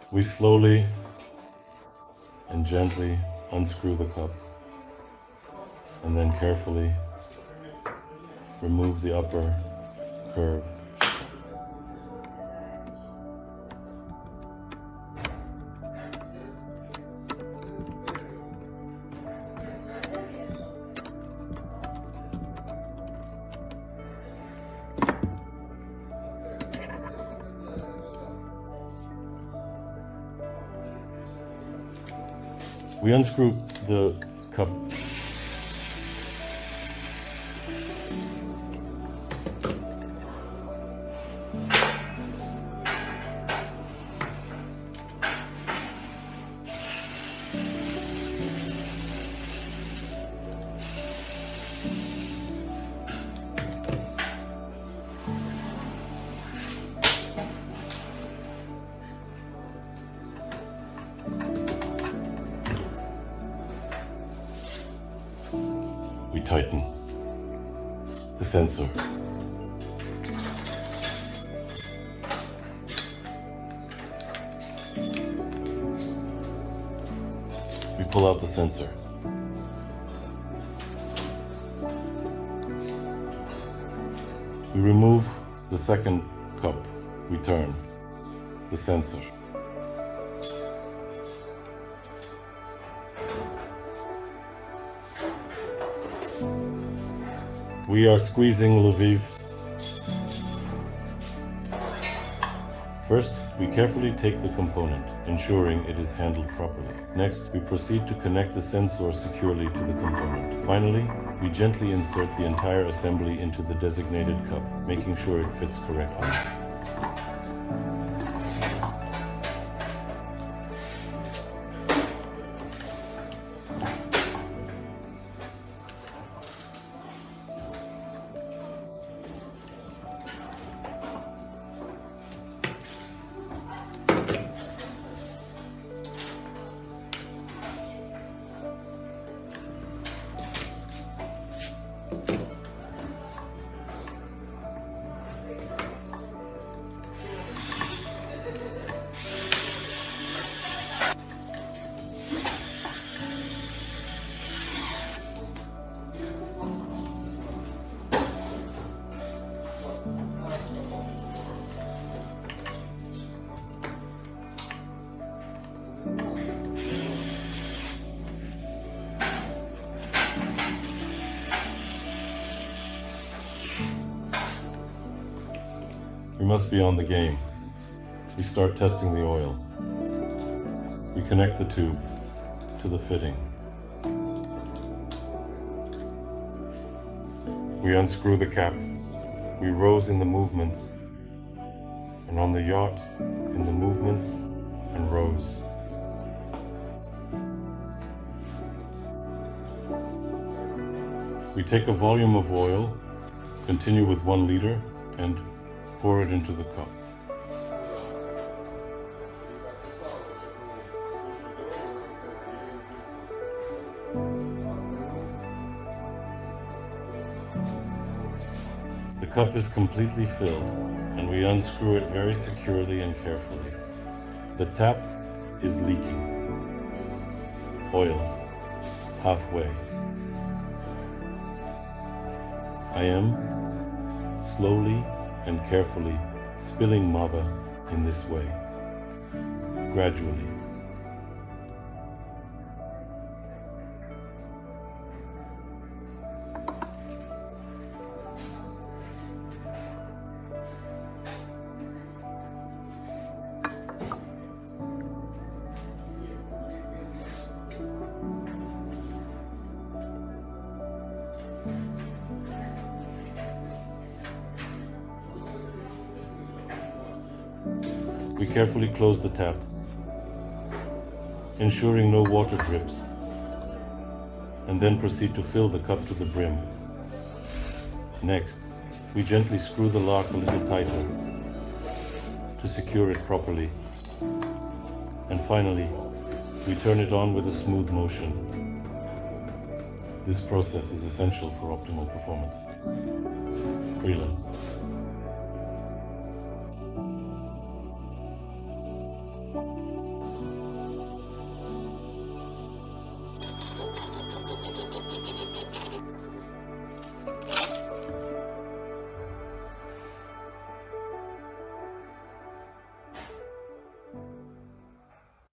We slowly and gently unscrew the cup and then carefully remove the upper curve. We unscrew the cup. We tighten the sensor. We pull out the sensor. We remove the second cup. We turn the sensor. We are squeezing Lviv. First, we carefully take the component, ensuring it is handled properly. Next, we proceed to connect the sensor securely to the component. Finally, we gently insert the entire assembly into the designated cup, making sure it fits correctly. We must be on the game. We start testing the oil. We connect the tube to the fitting. We unscrew the cap. We rose in the movements, and on the yacht, in the movements and rows. We take a volume of oil, continue with 1 liter, and pour it into the cup. The cup is completely filled, and we unscrew it very securely and carefully. The tap is leaking. Oil, halfway. I am slowly and carefully spilling mava in this way, gradually. We carefully close the tap, ensuring no water drips, and then proceed to fill the cup to the brim. Next, we gently screw the lock a little tighter to secure it properly. And finally, we turn it on with a smooth motion. This process is essential for optimal performance. Freeland.